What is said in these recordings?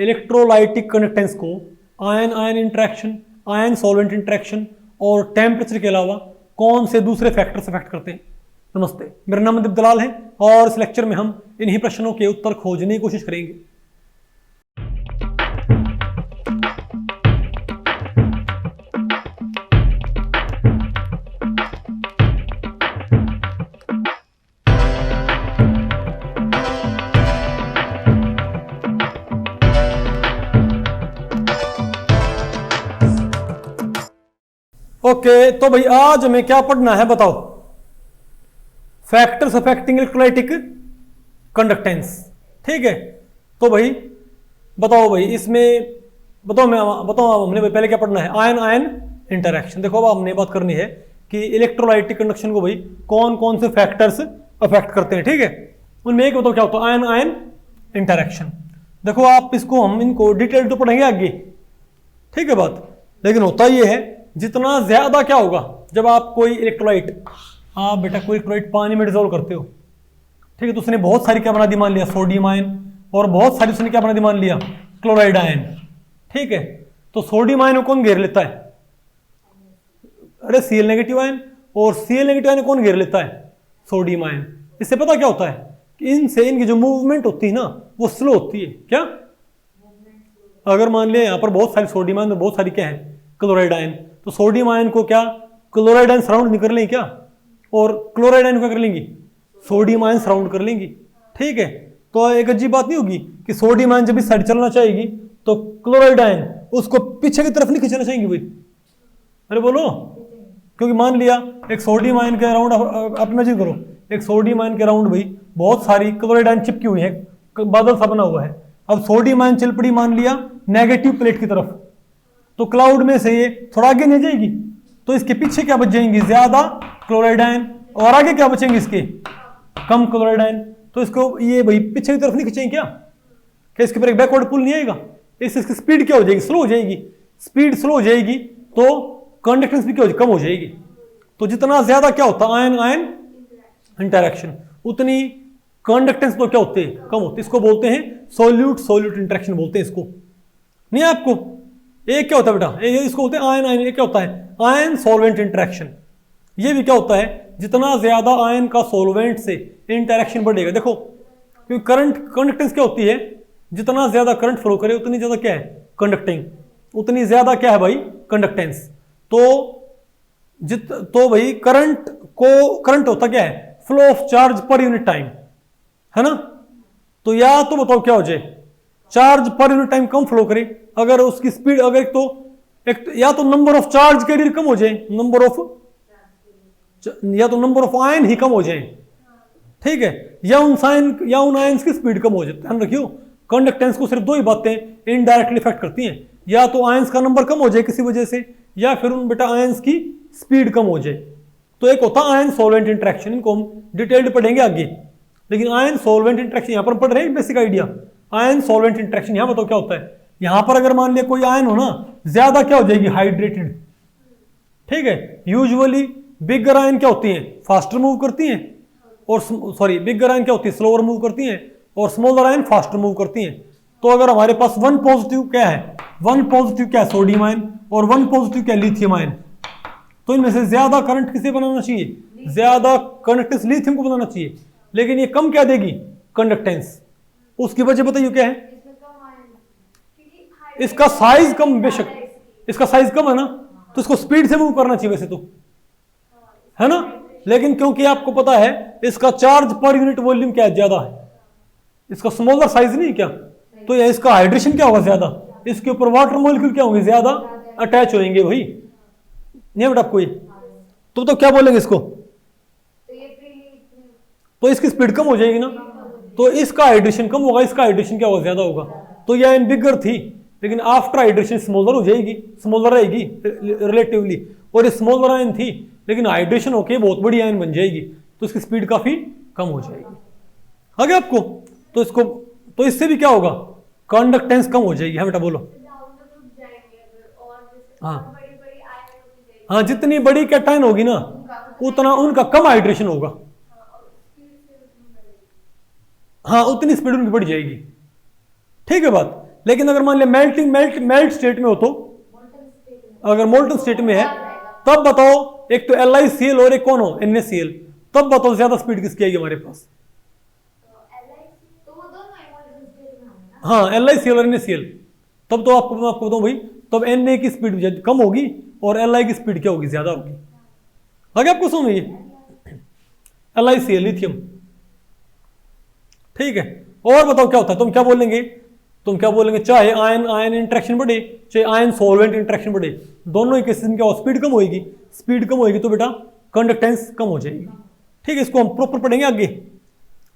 Electrolytic conductance को ion ion interaction, ion solvent interaction और temperature के अलावा कौन से दूसरे फैक्टर्स अफेक्ट करते हैं? नमस्ते, मेरा नाम दीप दलाल है और इस लेक्चर में हम इन्हीं प्रश्नों के उत्तर खोजने की कोशिश करेंगे। ओके, तो भाई आज हमें क्या पढ़ना है बताओ? Factors affecting electrolytic conductance. ठीक है, तो भाई बताओ भाई इसमें बताओ हमने पहले क्या पढ़ना है? Ion ion interaction. देखो अब हमने बात करनी है कि इलेक्ट्रोलाइटिक कंडक्शन को भाई कौन कौन से फैक्टर्स अफेक्ट करते हैं। ठीक है, उनमें एक बताओ क्या होता है? Ion ion interaction. देखो आप इसको हम इनको डिटेल तो पढ़ेंगे आगे, ठीक है बात, लेकिन होता ये है जितना ज्यादा क्या होगा जब आप कोई इलेक्ट्रोलाइट, आप बेटा कोई इलेक्ट्रोलाइट पानी में डिजोल्व करते हो, ठीक है, तो उसने बहुत सारी क्या बना दी मान लिया? सोडियम आयन, और बहुत सारी उसने क्या बना दी मान लिया? Chloride ion. ठीक है, तो सोडियम आयन को कौन घेर लेता है? अरे Cl नेगेटिव आयन, और Cl नेगेटिव आयन कौन घेर लेता है? Sodium ion. इससे पता क्या होता है कि इनसे इनकी जो मूवमेंट होती है ना वो स्लो होती है। क्या? अगर मान लिया यहाँ पर बहुत सारी सोडियम आयन, बहुत सारी क्या है? क्लोराइड आयन, तो सोडियम आयन को क्या क्लोराइड आयन सराउंड नहीं कर लेंगे क्या? और क्लोराइड आयन को क्या कर लेंगी? सोडियम आयन सराउंड कर लेंगी। ठीक है, तो एक अजीब बात नहीं होगी कि सोडियम आयन जब इस साइड चलना चाहेगी तो क्लोराइड आयन उसको पीछे की तरफ नहीं खींचना चाहेंगे भाई? अरे बोलो, क्योंकि मान लिया एक सोडियम आयन के अराउंड, आप इमेजिन करो एक सोडियम आयन के अराउंड भाई बहुत सारी क्लोराइड आयन चिपकी हुई है, बादल सा बना हुआ है। अब सोडियम आयन चल पड़ी मान लिया नेगेटिव प्लेट की तरफ, तो क्लाउड में से ये थोड़ा आगे नहीं जाएगी, तो इसके पीछे क्या बच जाएंगी? ज्यादा क्लोराइड आयन, और आगे क्या बचेंगे इसके? कम क्लोराइड आयन। तो इसको ये भाई पीछे की तरफ नहीं खींचेंगे क्या? क्या इसके ऊपर एक बैकवर्ड पुल नहीं आएगा? इसकी स्पीड क्या हो जाएगी? स्लो हो जाएगी। स्पीड स्लो हो जाएगी तो कंडक्टेंस भी क्या हो जाएगी? कम हो जाएगी। तो जितना ज्यादा क्या होता है आयन आयन इंटरेक्शन, उतनी कंडक्टेंस तो क्या होते हैं? कम होते। इसको बोलते हैं सोल्यूट सोल्यूट इंटरेक्शन बोलते हैं इसको। नहीं आपको एक क्या होता है बेटा? इसको बोलते हैं आयन आयन। ये क्या होता है? Ion solvent interaction. ये भी क्या होता है? जितना ज्यादा आयन का सॉल्वेंट से इंटरेक्शन बढ़ेगा। देखो क्योंकि करंट कंडक्टेंस क्या होती है? जितना ज्यादा करंट फ्लो करे उतनी ज्यादा क्या है? कंडक्टिंग, उतनी ज्यादा क्या है भाई? कंडक्टेंस। तो भाई करंट होता क्या है? Flow of charge per unit time, है ना? तो या तो बताओ क्या हो जाए? चार्ज पर यूनिट टाइम कम फ्लो करे अगर उसकी स्पीड, अगर एक या तो नंबर ऑफ चार्ज कैरियर कम हो जाए, या तो नंबर ऑफ आयन ही कम हो जाए, ठीक है, या उन आयंस की स्पीड कम हो जाए। ध्यान रखियो कंडक्टेंस को सिर्फ दो ही बातें इनडायरेक्टली इफेक्ट करती हैं, या तो आयंस का नंबर कम हो जाए किसी वजह से, या फिर उन बेटा आयंस की स्पीड कम हो जाए। तो एक होता है आयन सॉल्वेंट इंटरेक्शन, इनको हम डिटेल्ड पढ़ेंगे आगे, लेकिन आयन सॉल्वेंट इंटरेक्शन यहां पर पढ़ रहे हैं basic idea. Ion solvent interaction यहां बताओ क्या होता है? यहां पर अगर मान लिया कोई आयन हो ना, ज्यादा क्या हो जाएगी? हाइड्रेटेड। ठीक है, यूजुअली बिगर आयन क्या होती हैं? फास्टर मूव करती हैं, और बिगर आयन क्या होती है? स्लोअर मूव करती हैं, और स्मॉलर आयन फास्टर मूव करती हैं। तो अगर हमारे पास वन पॉजिटिव क्या है? वन पॉजिटिव क्या है? सोडियम आयन, और वन पॉजिटिव क्या है? Lithium ion. तो इनमें से ज्यादा करंट किसे बनाना चाहिए? ज्यादा कंडक्टेंस लिथियम को बनाना चाहिए, लेकिन ये कम क्या देगी? कंडक्टेंस। उसकी वजह बताइए क्या है? इसका साइज कम, बेशक इसका साइज कम है ना, तो इसको स्पीड से मूव करना चाहिए वैसे तो, है ना, लेकिन क्योंकि आपको पता है इसका चार्ज पर यूनिट वॉल्यूम क्या है? ज्यादा है, इसका स्मॉलर साइज नहीं क्या, तो या इसका हाइड्रेशन क्या होगा? ज्यादा, इसके ऊपर वाटर मॉलिक्यूल क्या होंगे? ज्यादा अटैच होंगे भाई। नहीं बेटा आपको ये तो क्या बोलेंगे इसको? तो इसकी स्पीड कम हो जाएगी ना, तो इसका हाइड्रेशन कम होगा, इसका हाइड्रेशन क्या होगा? ज्यादा होगा। तो यह आयन बिगर थी, लेकिन आफ्टर हाइड्रेशन स्मॉलर हो जाएगी, स्मॉलर रहेगी रिलेटिवली, और ये स्मॉलर आयन थी लेकिन हाइड्रेशन होके बहुत बड़ी आयन बन जाएगी, तो इसकी स्पीड काफी कम हो जाएगी। आगे आपको तो इससे भी क्या होगा? कंडक्टेंस कम हो जाएगी। हाँ बेटा बोलो। हाँ, जितनी बड़ी कैटायन होगी ना उतना उनका कम हाइड्रेशन होगा। हाँ, उतनी स्पीड उनकी बढ़ जाएगी। ठीक है बात। लेकिन अगर मान लिया मेल्ट स्टेट में हो तो, अगर मोल्टन स्टेट में है तब बताओ, एक तो LiCl और एक कौन हो NaCl, तब बताओ ज्यादा स्पीड किसकी आएगी हमारे पास? हाँ LiCl और NaCl, तब तो आपको मैं आपको बताऊं भाई, तब Na की स्पीड कम होगी और Li की स्पीड क्या होगी, ज्यादा होगी। आगे आपको समझ में LiCl लिथियम, ठीक है। और बताओ क्या होता है, तुम क्या बोलेंगे, चाहे आयन आयन इंटरेक्शन बढ़े, चाहे आयन सॉल्वेंट इंटरेक्शन बढ़े, दोनों ही केसेस में क्या हो, स्पीड कम होगी तो बेटा कंडक्टेंस कम हो जाएगी। ठीक है, इसको हम प्रॉपर पढ़ेंगे आगे।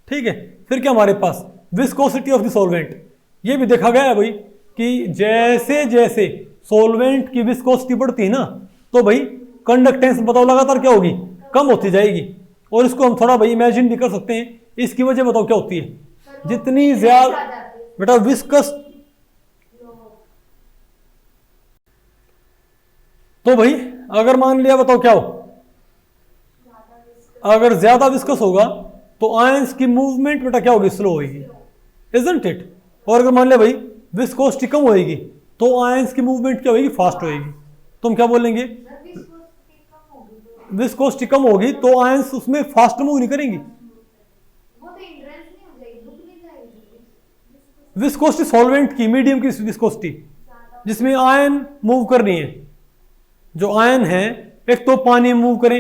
ठीक है, फिर क्या हमारे पास विस्कोसिटी ऑफ द सॉल्वेंट, ये भी देखा गया है भाई कि जैसे जैसे सॉल्वेंट की विस्कोसिटी बढ़ती है ना, तो भाई कंडक्टेंस बताओ लगातार क्या होगी, कम होती जाएगी। और इसको हम थोड़ा भाई इमेजिन भी कर सकते हैं, इसकी वजह बताओ क्या होती है, जितनी ज्यादा बेटा विस्कस, तो भाई अगर मान लिया बताओ क्या हो, अगर ज्यादा विस्कस होगा तो आयंस की मूवमेंट बेटा क्या होगी, स्लो होगी, इजंट इट। और अगर मान लिया भाई विस्कोसिटी कम होगी तो आयंस की मूवमेंट क्या होगी, फास्ट होगी। तुम क्या बोलेंगे, विस्कोसिटी कम होगी तो आयंस उसमें फास्ट मूव नहीं करेंगी। विस्कोसिटी सॉल्वेंट की, मीडियम की विस्कोसिटी जिसमें आयन मूव करनी है, जो आयन है एक तो पानी में मूव करें,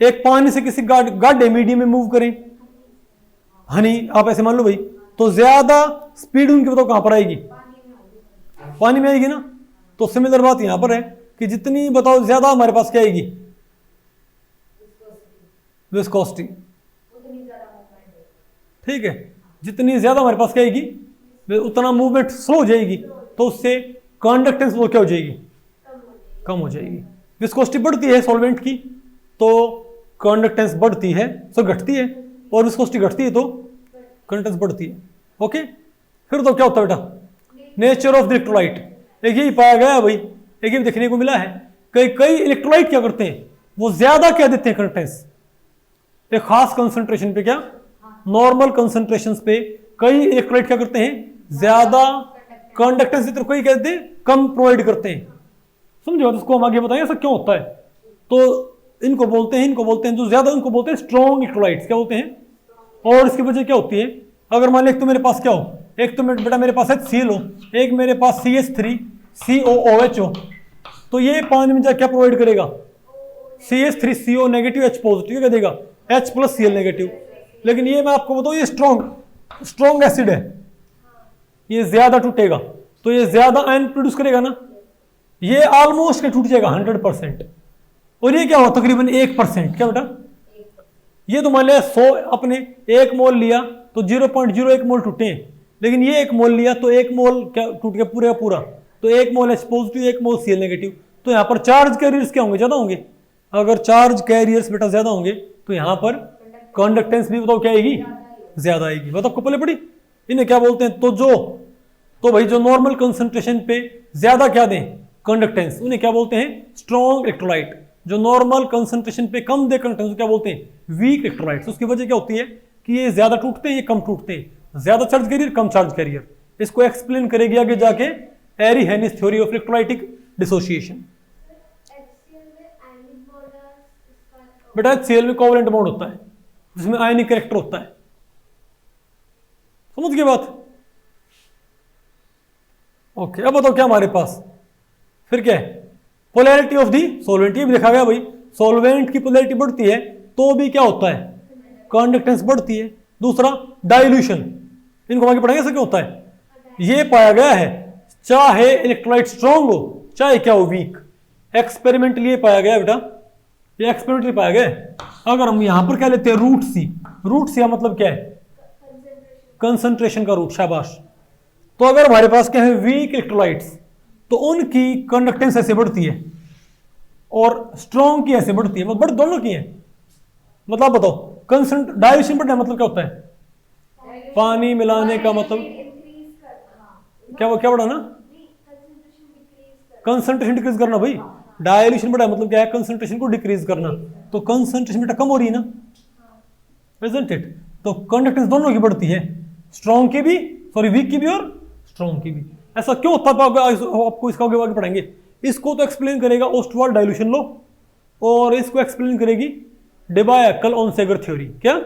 एक पानी से किसी गाढ़े मीडियम में मूव करें, हनी आप ऐसे मान लो भाई, तो ज्यादा स्पीड उनकी बताओ कहां पर आएगी, पानी में आएगी ना। तो सिमिलर बात यहां पर है कि जितनी बताओ ज्यादा हमारे पास क्या आएगी, विस्कोसिटी, ठीक है, जितनी ज्यादा हमारे पास क्या आएगी उतना मूवमेंट स्लो हो जाएगी, तो उससे कंडक्टेंस वो क्या हो जाएगी, कम हो जाएगी। विस्कोसिटी बढ़ती है सॉल्वेंट की तो कंडक्टेंस बढ़ती है, सो घटती है, और विस्कोसिटी घटती है तो कंडक्टेंस बढ़ती है। ओके, फिर तो क्या होता है बेटा, नेचर ऑफ द इलेक्ट्रोलाइट, एक यही पाया गया है भाई, एक ही देखने को मिला है, कई इलेक्ट्रोलाइट क्या करते हैं, वो ज्यादा क्या देते हैं कंडक्टेंस, एक खास कंसंट्रेशन पे, क्या नॉर्मल कंसंट्रेशंस पे कई इलेक्ट्रोलाइट क्या करते हैं, ज्यादा कंडक्टेंस देते हैं, कोई कहते हैं कम प्रोवाइड करते हैं। समझो, उसको हम आगे बताएंगे ऐसा क्यों होता है। तो इनको बोलते हैं जो ज्यादा, उनको बोलते हैं स्ट्रॉन्ग इलेक्ट्रोलाइट्स, क्या बोलते हैं। और इसकी वजह क्या होती है, अगर मान लो एक तो मेरे पास क्या हो, एक तो बेटा मेरे पास HCl हो, एक मेरे पास CH3COOH हो, तो ये पानी में जा क्या प्रोवाइड करेगा, CH3CO नेगेटिव H पॉजिटिव क्या देगा, H+Cl नेगेटिव। लेकिन ये मैं आपको बताऊं, ये स्ट्रॉन्ग एसिड है, ये ज्यादा टूटेगा तो ये ज्यादा आयन प्रोड्यूस करेगा ना, ये ऑलमोस्ट टूट जाएगा 100%, और ये क्या हो तकरीबन 1%, क्या बेटा, ये तो मान लिया 100 अपने 1 मोल लिया तो 0.01 मोल टूटे हैं, लेकिन ये 1 मोल लिया तो 1 मोल क्या टूट गया पूरा पूरा, तो 1 मोल H पॉजिटिव 1 मोल Cl नेगेटिव। तो यहाँ पर चार्ज कैरियर्स क्या होंगे, ज्यादा होंगे। अगर चार्ज कैरियर्स बेटा ज्यादा होंगे तो यहाँ पर कंडक्टेंस भी बताओ क्या आएगी, ज्यादा आएगी। बताओ आपको पहले पढ़ी, इन्हें क्या बोलते हैं, तो भाई जो नॉर्मल कंसंट्रेशन पे ज्यादा क्या दें कंडक्टेंस, उन्हें क्या बोलते हैं, स्ट्रॉन्ग इलेक्ट्रोलाइट। जो नॉर्मल कंसंट्रेशन पे कम दे कंडक्टेंस क्या बोलते हैं, वीक इलेक्ट्रोलाइट्स। उसकी वजह क्या होती है कि ये ज्यादा टूटते हैं, ये कम टूटते हैं, ज्यादा चार्ज कैरियर कम चार्ज कैरियर। इसको एक्सप्लेन करेगी आगे जाके एरीहेनिस थ्योरी ऑफ इलेक्ट्रोलाइटिक डिसोसिएशन। बेटा HCl में कोवलेंट बॉन्ड होता है जिसमें आयनिक कैरेक्टर होता है, समझ गए बात। ओके, अब बताओ क्या हमारे पास फिर क्या है, पोलैरिटी ऑफ दी सॉल्वेंट। ये भी देखा गया भाई, सॉल्वेंट की पोलैरिटी बढ़ती है तो भी क्या होता है, कंडक्टेंस बढ़ती है। दूसरा डाइल्यूशन, इनको आगे पढ़ेंगे, क्यों होता है। ये पाया गया है चाहे इलेक्ट्रोलाइट स्ट्रॉन्ग हो चाहे क्या हो वीक, एक्सपेरिमेंटली ये पाया गया बेटा, ये एक्सपेरिमेंटली पाया गया है। अगर हम यहां पर क्या लेते हैं, रूट सी का मतलब क्या है, कंसंट्रेशन का रूट, शाबाश। तो अगर हमारे पास क्या है वीक इलेक्ट्रोलाइट्स, तो उनकी कंडक्टेंस ऐसे बढ़ती है और स्ट्रॉन्ग की ऐसे बढ़ती है, मतलब दोनों की है। मतलब बताओ डाइल्यूशन बढ़ना मतलब क्या होता है, पानी मिलाने का मतलब क्या बढ़ाना, कंसंट्रेशन डिक्रीज करना भाई। डाइल्यूशन बढ़ा मतलब क्या है, कंसंट्रेशन को डिक्रीज करना। तो कंसंट्रेशन बेटा कम हो रही है ना, इजंट इट। तो कंडक्टेंस दोनों की बढ़ती है, स्ट्रॉन्ग की भी, सॉरी वीक की भी और स्ट्रॉन्ग की भी। ऐसा क्यों होता है आपको इसका आगे पढ़ेंगे। इसको तो एक्सप्लेन करेगा ओस्टवाल्ड डाइल्यूशन लॉ और इसको एक्सप्लेन करेगी डेबाय-एक्कल-ओनसेगर थ्योरी। क्या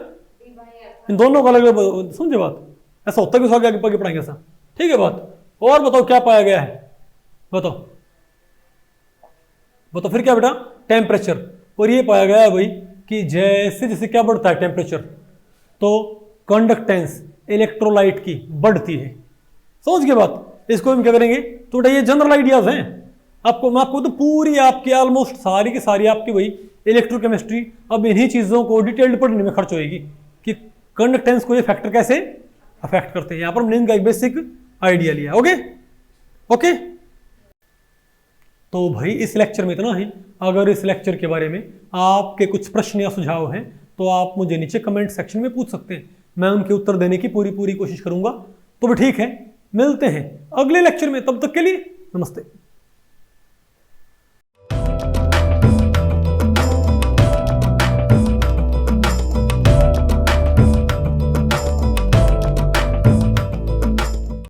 इन दोनों को अलग समझे बात। ऐसा होता है कि आगे आगे पढ़ेंगे ऐसा, ठीक है बात। और बताओ क्या पाया गया है, बताओ बताओ फिर क्या बेटा, टेम्परेचर। और ये पाया गया है भाई कि जैसे जैसे क्या बढ़ता है टेम्परेचर तो कंडक्टेंस इलेक्ट्रोलाइट की बढ़ती है। समझ गए बात। इसको हम क्या करेंगे, तो बेटा ये जनरल आइडियाज हैं आपको, मैं आपको तो पूरी आपकी ऑलमोस्ट सारी की सारी आपकी वही इलेक्ट्रोकेमिस्ट्री अब इन्हीं चीजों को डिटेल्ड पढ़ने में खर्च होएगी कि कंडक्टेंस को ये फैक्टर कैसे अफेक्ट करते हैं। यहां पर हमने इनका एक बेसिक आइडिया लिया। ओके ओके, तो भाई इस लेक्चर में इतना ही। अगर इस लेक्चर के बारे में आपके कुछ प्रश्न या सुझाव हैं तो आप मुझे नीचे कमेंट सेक्शन में पूछ सकते हैं, मैं उनके उत्तर देने की पूरी कोशिश करूंगा। तो भी ठीक है, मिलते हैं अगले लेक्चर में, तब तक के लिए नमस्ते।